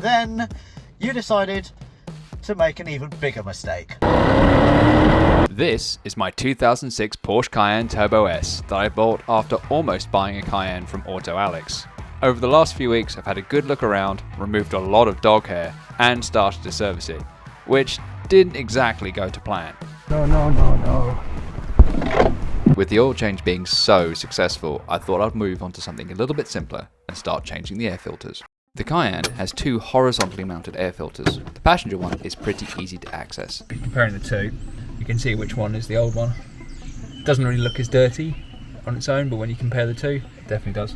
then you decided to make an even bigger mistake. This is my 2006 Porsche Cayenne Turbo S that I bought after almost buying a Cayenne from Auto Alex. Over the last few weeks I've had a good look around, removed a lot of dog hair and started to service it, which didn't exactly go to plan. No. With the oil change being so successful, I thought I'd move on to something a little bit simpler and start changing the air filters. The Cayenne has two horizontally mounted air filters. The passenger one is pretty easy to access. Comparing the two, you can see which one is the old one. Doesn't really look as dirty on its own, but when you compare the two, it definitely does.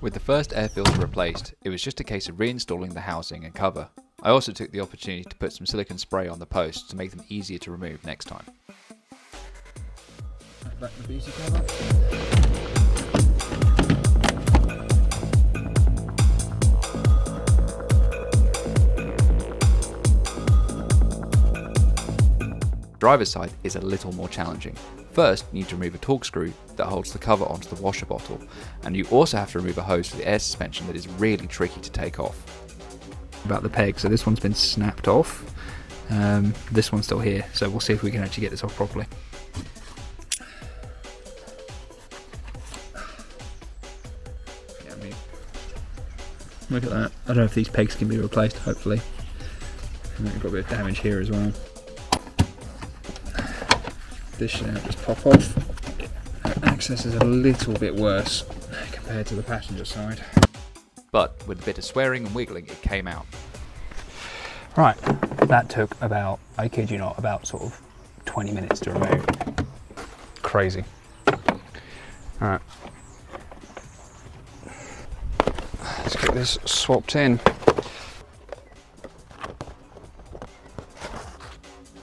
With the first air filter replaced, it was just a case of reinstalling the housing and cover. I also took the opportunity to put some silicone spray on the posts to make them easier to remove next time. Back the beauty cover. Driver's side is a little more challenging. First, you need to remove a torque screw that holds the cover onto the washer bottle, and you also have to remove a hose for the air suspension that is really tricky to take off. About the peg, so this one's been snapped off. This one's still here, so we'll see if we can actually get this off properly. Yeah, I mean, look at that. I don't know if these pegs can be replaced, hopefully. And then we've got a bit of damage here as well. This should now just pop off. Access is a little bit worse compared to the passenger side. But with a bit of swearing and wiggling, it came out. Right, that took about, I kid you not, about sort of 20 minutes to remove. Crazy. Alright. Let's get this swapped in.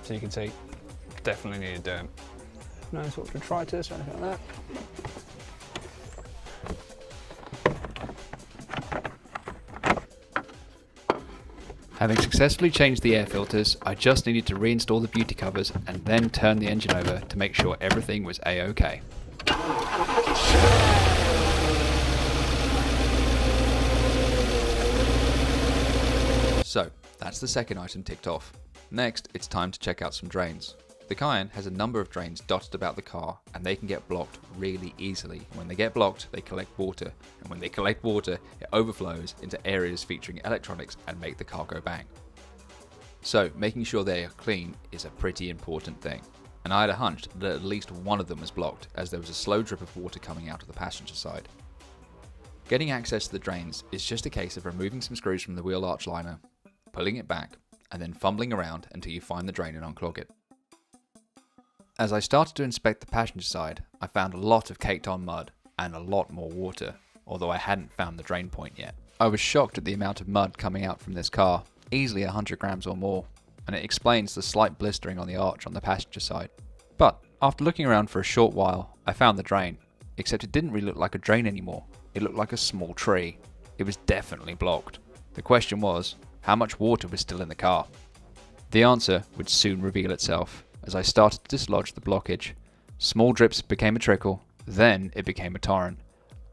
So you can see, definitely needed doing. No sort of detritus or anything like that. Having successfully changed the air filters, I just needed to reinstall the beauty covers and then turn the engine over to make sure everything was A-OK. So, that's the second item ticked off. Next, it's time to check out some drains. The Cayenne has a number of drains dotted about the car, and they can get blocked really easily. When they get blocked, they collect water, and when they collect water, it overflows into areas featuring electronics and make the car go bang. So, making sure they are clean is a pretty important thing. And I had a hunch that at least one of them was blocked, as there was a slow drip of water coming out of the passenger side. Getting access to the drains is just a case of removing some screws from the wheel arch liner, pulling it back, and then fumbling around until you find the drain and unclog it. As I started to inspect the passenger side, I found a lot of caked on mud and a lot more water, although I hadn't found the drain point yet. I was shocked at the amount of mud coming out from this car, easily 100 grams or more, and it explains the slight blistering on the arch on the passenger side. But after looking around for a short while, I found the drain, except it didn't really look like a drain anymore. It looked like a small tree. It was definitely blocked. The question was, how much water was still in the car? The answer would soon reveal itself as I started to dislodge the blockage. Small drips became a trickle, then it became a torrent.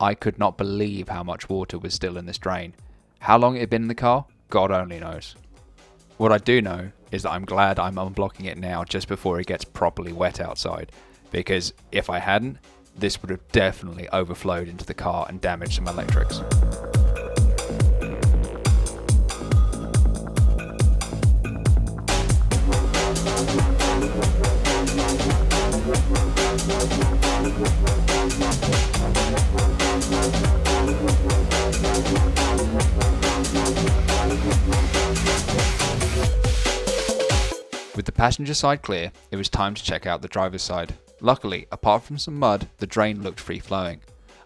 I could not believe how much water was still in this drain. How long it had been in the car? God only knows. What I do know is that I'm glad I'm unblocking it now just before it gets properly wet outside, because if I hadn't, this would have definitely overflowed into the car and damaged some electrics. With the passenger side clear, it was time to check out the driver's side. Luckily, apart from some mud, the drain looked free-flowing.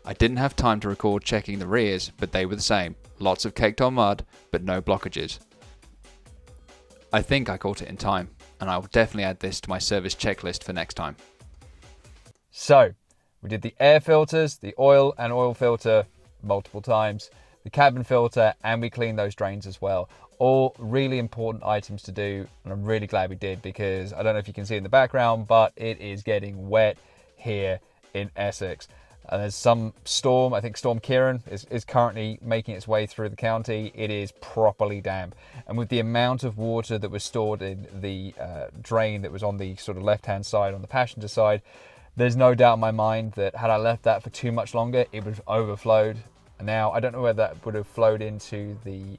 I didn't have time to record checking the rears, but they were the same. Lots of caked on mud, but no blockages. I think I caught it in time, and I will definitely add this to my service checklist for next time. So, we did the air filters, the oil and oil filter multiple times, the cabin filter, and we cleaned those drains as well. All really important items to do, and I'm really glad we did, because I don't know if you can see in the background, but it is getting wet here in Essex. And there's some storm, I think Storm Kieran is currently making its way through the county. It is properly damp. And with the amount of water that was stored in the drain that was on the sort of left-hand side, on the passenger side, there's no doubt in my mind that had I left that for too much longer, it would have overflowed. And now, I don't know whether that would have flowed into the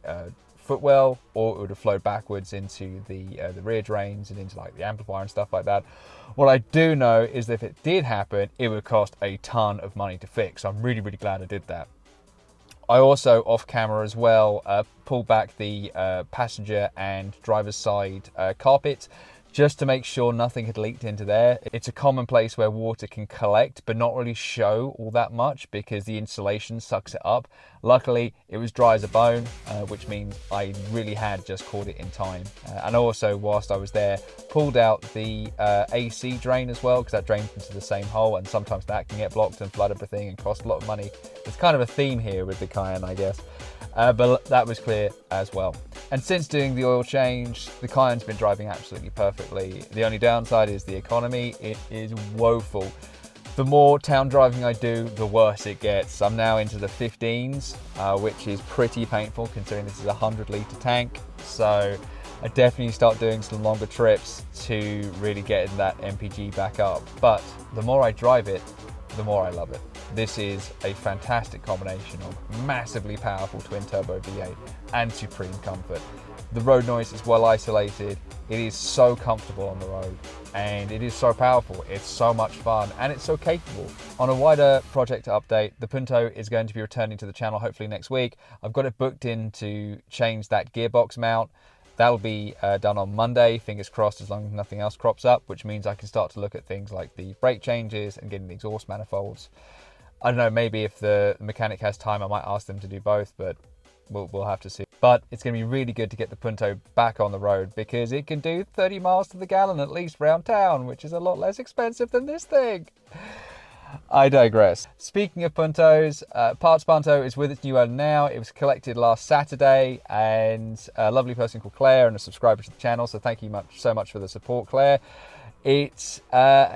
footwell, or it would have flowed backwards into the rear drains and into like the amplifier and stuff like that. What I do know is that if it did happen, it would cost a ton of money to fix. So I'm really, really glad I did that. I also, off camera as well, pulled back the passenger and driver's side carpet, just to make sure nothing had leaked into there. It's a common place where water can collect but not really show all that much because the insulation sucks it up. Luckily, it was dry as a bone, which means I really had just caught it in time. And also, whilst I was there, pulled out the AC drain as well, because that drains into the same hole, and sometimes that can get blocked and flood everything and cost a lot of money. It's kind of a theme here with the Cayenne, I guess. But that was clear as well. And since doing the oil change, the Cayenne's been driving absolutely perfectly. The only downside is the economy. It is woeful. The more town driving I do, the worse it gets. I'm now into the 15s, which is pretty painful considering this is a 100-litre tank. So I definitely start doing some longer trips to really get that MPG back up. But the more I drive it, the more I love it. This is a fantastic combination of massively powerful twin-turbo V8 and supreme comfort. The road noise is well isolated, it is so comfortable on the road, and it is so powerful, it's so much fun, and it's so capable. On a wider project update, the Punto is going to be returning to the channel hopefully next week. I've got it booked in to change that gearbox mount. That'll be done on Monday, fingers crossed, as long as nothing else crops up, which means I can start to look at things like the brake changes and getting the exhaust manifolds. I don't know, maybe if the mechanic has time, I might ask them to do both, but we'll have to see. But it's going to be really good to get the Punto back on the road because it can do 30 miles to the gallon at least round town, which is a lot less expensive than this thing. I digress. Speaking of Puntos, Parts Punto is with its new owner now. It was collected last Saturday, and a lovely person called Claire and a subscriber to the channel, so thank you so much for the support, Claire. It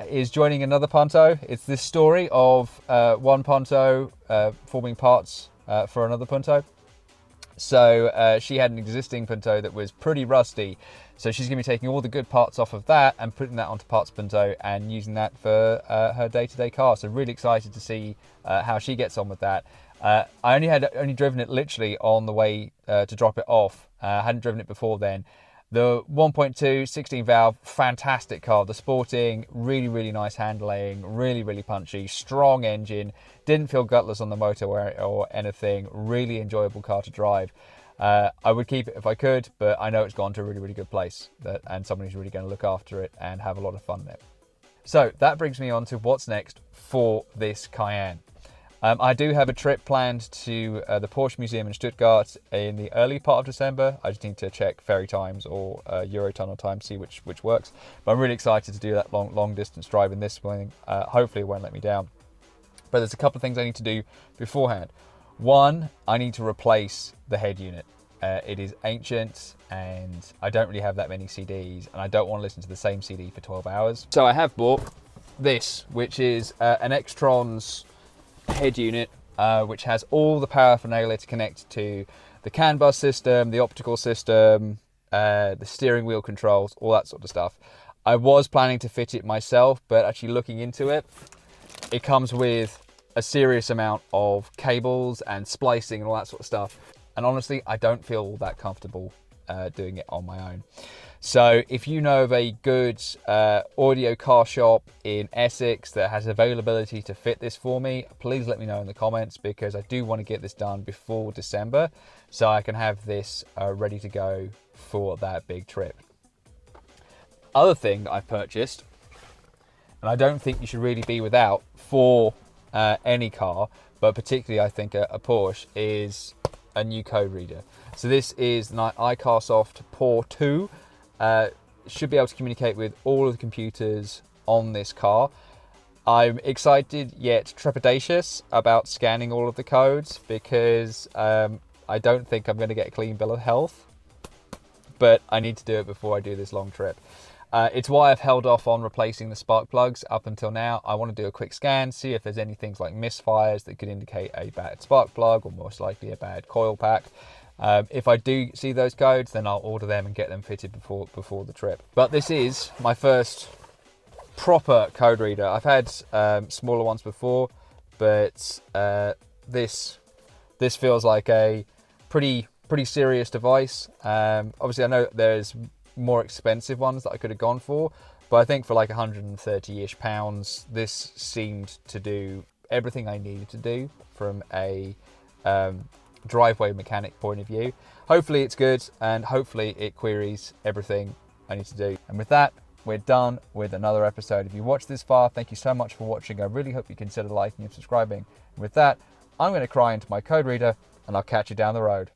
is joining another Punto. It's this story of one Punto forming parts for another Punto. So she had an existing Punto that was pretty rusty. So she's going to be taking all the good parts off of that and putting that onto Parts Punto and using that for her day-to-day car. So really excited to see how she gets on with that. I only driven it literally on the way to drop it off. I hadn't driven it before then. The 1.2 16 valve, fantastic car. The Sporting, really, really nice handling, really, really punchy, strong engine. Didn't feel gutless on the motor or anything. Really enjoyable car to drive. I would keep it if I could, but I know it's gone to a really, really good place and someone who's really going to look after it and have a lot of fun in it. So that brings me on to what's next for this Cayenne. I do have a trip planned to the Porsche Museum in Stuttgart in the early part of December. I just need to check ferry times or Eurotunnel time, see which works. But I'm really excited to do that long distance drive in this morning. Hopefully it won't let me down. But there's a couple of things I need to do beforehand. One, I need to replace the head unit. It is ancient and I don't really have that many CDs and I don't want to listen to the same CD for 12 hours. So I have bought this, which is an Extron's head unit, which has all the paraphernalia to connect to the CAN bus system, the optical system, the steering wheel controls, all that sort of stuff. I was planning to fit it myself, but actually looking into it, it comes with a serious amount of cables and splicing and all that sort of stuff. And honestly, I don't feel all that comfortable doing it on my own. So if you know of a good audio car shop in Essex that has availability to fit this for me, please let me know in the comments because I do want to get this done before December so I can have this ready to go for that big trip. Other thing I've purchased, and I don't think you should really be without for any car, but particularly I think a Porsche, is a new code reader. So this is the iCarsoft Por 2. Should be able to communicate with all of the computers on this car. I'm excited yet trepidatious about scanning all of the codes because I don't think I'm going to get a clean bill of health, but I need to do it before I do this long trip. It's why I've held off on replacing the spark plugs up until now. I want to do a quick scan, see if there's any things like misfires that could indicate a bad spark plug or most likely a bad coil pack. If I do see those codes, then I'll order them and get them fitted before the trip. But this is my first proper code reader. I've had smaller ones before, but this feels like a pretty serious device. Obviously, I know there's more expensive ones that I could have gone for, but I think for like 130-ish pounds, this seemed to do everything I needed to do from a driveway mechanic point of view. Hopefully it's good, and hopefully it queries everything I need to do. And with that, we're done with another episode. If you watched this far, thank you so much for watching. I really hope you consider liking and subscribing. And with that, I'm going to cry into my code reader, and I'll catch you down the road.